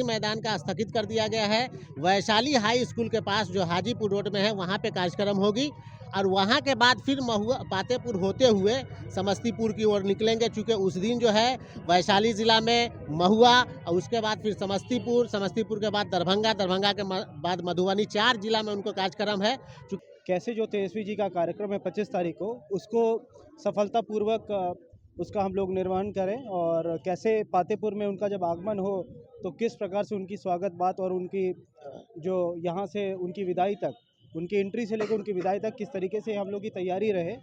मैदान का स्थगित कर दिया गया है। वैशाली हाई स्कूल के पास जो हाजीपुर रोड में है वहाँ पे कार्यक्रम होगी और वहाँ के बाद फिर महुआ पातेपुर होते हुए समस्तीपुर की ओर निकलेंगे, चूँकि उस दिन जो है वैशाली ज़िला में महुआ और उसके बाद फिर समस्तीपुर के बाद दरभंगा, दरभंगा के बाद मधुबनी, 4 जिला में उनको कार्यक्रम है। कैसे जो तेजस्वी जी का कार्यक्रम है 25 तारीख को, उसको सफलतापूर्वक उसका हम लोग निर्वहन करें और कैसे पातेपुर में उनका जब आगमन हो तो किस प्रकार से उनकी स्वागत बात और उनकी जो यहाँ से उनकी विदाई तक, उनकी एंट्री से लेकर उनकी विदाई तक किस तरीके से हम लोग की तैयारी रहे।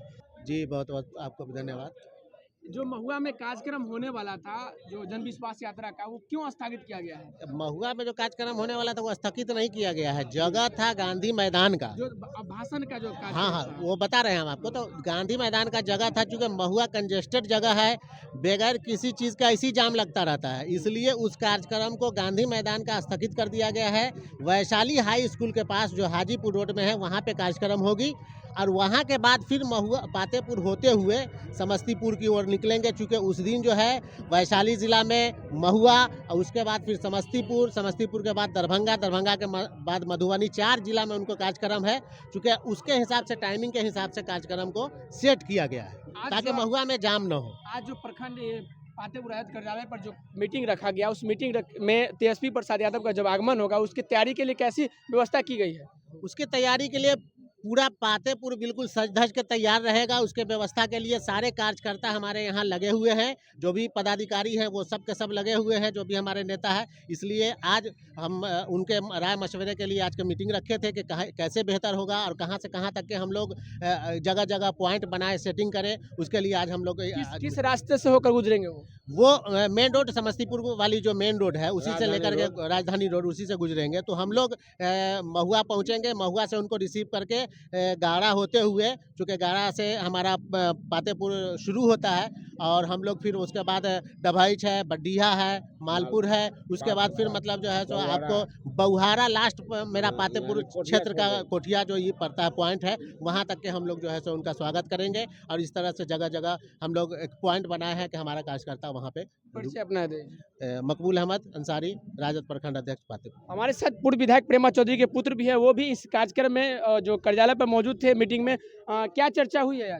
जी, बहुत-बहुत आपको धन्यवाद। जो महुआ में कार्यक्रम होने वाला था, जो जन विश्वास यात्रा का, वो क्यों स्थगित किया गया है? महुआ में जो कार्यक्रम होने वाला था वो स्थगित नहीं किया गया है। जगह था गांधी मैदान का। जो भाषण का जो कार्यक्रम हाँ, था। वो बता रहे हैं हम आपको। तो गांधी मैदान का जगह था, चूँकि महुआ कंजेस्टेड जगह है, बगैर किसी चीज़ का ऐसी जाम लगता रहता है, इसलिए उस कार्यक्रम को गांधी मैदान का स्थगित कर दिया गया है। वैशाली हाई स्कूल के पास जो हाजीपुर रोड में है वहाँ पे कार्यक्रम होगी और वहाँ के बाद फिर महुआ पातेपुर होते हुए समस्तीपुर की ओर निकलेंगे, चूँकि उस दिन जो है वैशाली ज़िला में महुआ और उसके बाद फिर समस्तीपुर के बाद दरभंगा, दरभंगा के बाद मधुबनी, 4 जिला में उनको कार्यक्रम है। चूँकि उसके हिसाब से, टाइमिंग के हिसाब से कार्यक्रम को सेट किया गया है ताकि महुआ में जाम न हो। आज जो प्रखंड पातेपुर आयत कार्यालय पर जो मीटिंग रखा गया, उस मीटिंग में तेजस्वी प्रसाद यादव का जब आगमन होगा, उसकी तैयारी के लिए कैसी व्यवस्था की गई है? उसकी तैयारी के लिए पूरा पातेपुर बिल्कुल सज धज के तैयार रहेगा। उसके व्यवस्था के लिए सारे कार्यकर्ता हमारे यहाँ लगे हुए हैं, जो भी पदाधिकारी हैं वो सब के सब लगे हुए हैं, जो भी हमारे नेता है। इसलिए आज हम उनके राय मशवरे के लिए आज की मीटिंग रखे थे कि कैसे बेहतर होगा और कहाँ से कहाँ तक के हम लोग जगह जगह पॉइंट बनाए, सेटिंग करें। उसके लिए आज हम लोग किस रास्ते से होकर गुजरेंगे वो मेन रोड, समस्तीपुर वाली जो मेन रोड है उसी से लेकर के राजधानी रोड, उसी से गुजरेंगे। तो हम लोग महुआ पहुँचेंगे, महुआ से उनको रिसीव करके गाड़ा होते हुए, चूँकि गाड़ा से हमारा पातेपुर शुरू होता है और हम लोग फिर उसके बाद डभैच है, बड्डिया है, मालपुर है, उसके बाद फिर मतलब जो है सो आपको बउहारा लास्ट मेरा पातेपुर क्षेत्र का कोठिया जो ये पड़ता है पॉइंट है, वहाँ तक के हम लोग जो है सो उनका स्वागत करेंगे और इस तरह से जगह जगह हम लोग एक पॉइंट बनाए हैं कि हमारा कार्यकर्ता वहाँ पे अपना दे। मकबूल अहमद अंसारी, राजद प्रखंड अध्यक्ष पातेपुर। हमारे साथ पूर्व विधायक प्रेमा चौधरी के पुत्र भी है, वो भी इस कार्यक्रम में जो कार्यालय पर मौजूद थे मीटिंग में। क्या चर्चा हुई है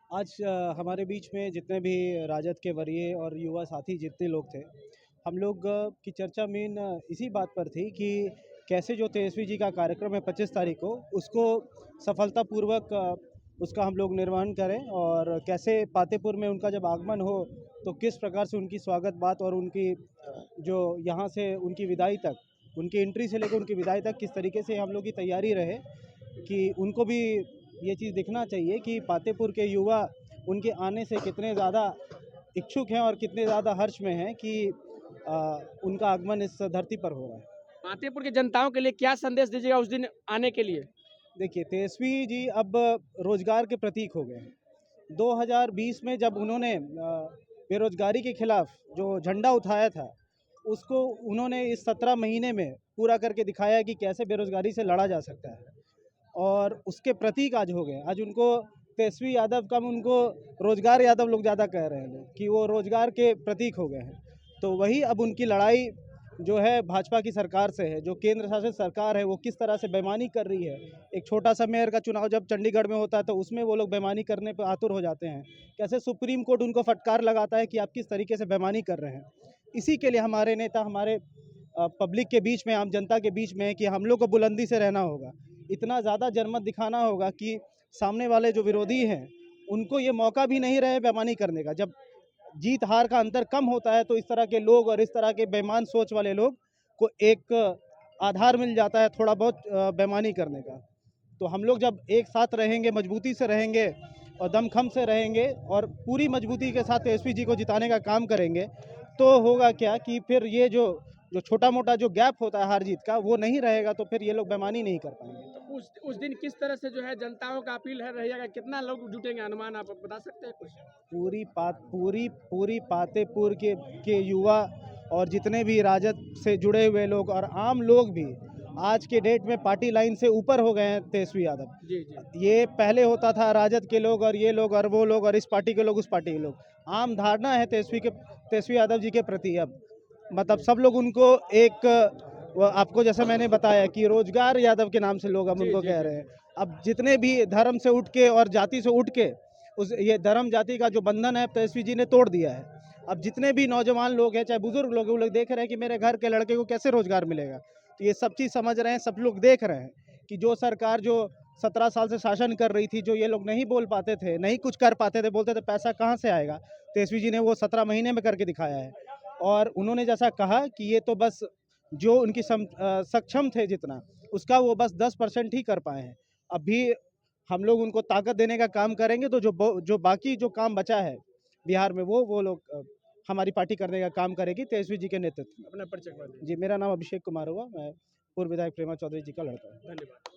आज हमारे बीच में जितने भी राजद के वरीय और युवा साथी जितने लोग थे, हम लोग की चर्चा मेन इसी बात पर थी कि कैसे जो तेजस्वी जी का कार्यक्रम है 25 तारीख को, उसको सफलतापूर्वक उसका हम लोग निर्वहन करें और कैसे पातेपुर में उनका जब आगमन हो तो किस प्रकार से उनकी स्वागत बात और उनकी जो यहाँ से उनकी विदाई तक, उनकी एंट्री से लेकर उनकी विदाई तक किस तरीके से हम लोग की तैयारी रहे, कि उनको भी ये चीज़ दिखना चाहिए कि पातेपुर के युवा उनके आने से कितने ज़्यादा इच्छुक हैं और कितने ज़्यादा हर्ष में हैं कि उनका आगमन इस धरती पर हो रहा है। पातेपुर के जनताओं के लिए क्या संदेश दीजिएगा उस दिन आने के लिए? देखिए, तेजस्वी जी अब रोजगार के प्रतीक हो गए हैं। 2020 में जब उन्होंने बेरोजगारी के खिलाफ जो झंडा उठाया था, उसको उन्होंने इस 17 महीने में पूरा करके दिखाया कि कैसे बेरोजगारी से लड़ा जा सकता है और उसके प्रतीक आज हो गए। आज उनको तेजस्वी यादव कम, उनको रोजगार यादव लोग ज़्यादा कह रहे हैं कि वो रोजगार के प्रतीक हो गए हैं। तो वही अब उनकी लड़ाई जो है भाजपा की सरकार से है, जो केंद्र शासित सरकार है, वो किस तरह से बेईमानी कर रही है। एक छोटा सा मेयर का चुनाव जब चंडीगढ़ में होता है तो उसमें वो लोग बेईमानी करने पर आतुर हो जाते हैं। कैसे सुप्रीम कोर्ट उनको फटकार लगाता है कि आप किस तरीके से बेईमानी कर रहे हैं। इसी के लिए हमारे नेता हमारे पब्लिक के बीच में, आम जनता के बीच में है कि हम लोग को बुलंदी से रहना होगा, इतना ज़्यादा जनमत दिखाना होगा कि सामने वाले जो विरोधी हैं उनको ये मौका भी नहीं रहे बेईमानी करने का। जब जीत हार का अंतर कम होता है तो इस तरह के लोग और इस तरह के बेईमान सोच वाले लोग को एक आधार मिल जाता है थोड़ा बहुत बेईमानी करने का। तो हम लोग जब एक साथ रहेंगे, मजबूती से रहेंगे और दमखम से रहेंगे और पूरी मजबूती के साथ तेजस्वी जी को जिताने का काम करेंगे, तो होगा क्या कि फिर ये जो छोटा मोटा जो गैप होता है हार जीत का, वो नहीं रहेगा, तो फिर ये लोग बेईमानी नहीं कर पाएंगे। तो उस दिन किस तरह से जो है जनताओं का अपील है रहेगा, कितना लोग जुटेंगे, अनुमान आप बता सकते हैं कुछ? पूरी पातेपुर के युवा और जितने भी राजद से जुड़े हुए लोग और आम लोग भी आज के डेट में पार्टी लाइन से ऊपर हो गए हैं तेजस्वी यादव। जी। ये पहले होता था राजद के लोग और ये लोग और वो लोग और इस पार्टी के लोग उस पार्टी के लोग। आम धारणा है तेजस्वी यादव जी के प्रति अब, मतलब सब लोग उनको एक आपको जैसे मैंने बताया कि रोजगार यादव के नाम से लोग अब जी, उनको जी, कह जी। रहे हैं। अब जितने भी धर्म से उठ के और जाति से उठ के उस ये धर्म जाति का जो बंधन है तेजस्वी जी ने तोड़ दिया है। अब जितने भी नौजवान लोग हैं चाहे बुजुर्ग लोग हैं, वो लोग देख रहे हैं कि मेरे घर के लड़के को कैसे रोजगार मिलेगा। तो ये सब चीज़ समझ रहे हैं, सब लोग देख रहे हैं कि जो सरकार जो 17 साल से शासन कर रही थी, जो ये लोग नहीं बोल पाते थे, नहीं कुछ कर पाते थे, बोलते थे पैसा कहाँ से आएगा, तेजस्वी जी ने वो 17 महीने में करके दिखाया है। और उन्होंने जैसा कहा कि ये तो बस जो उनकी सक्षम थे जितना, उसका वो बस 10% ही कर पाए हैं। अभी हम लोग उनको ताकत देने का काम करेंगे, तो जो बाकी जो काम बचा है बिहार में, वो लोग हमारी पार्टी करने का काम करेगी तेजस्वी जी के नेतृत्व में। अपना परिचय बता दीजिए। जी, मेरा नाम अभिषेक कुमार हुआ, मैं पूर्व विधायक प्रेमा चौधरी जी का लड़का हूँ। धन्यवाद।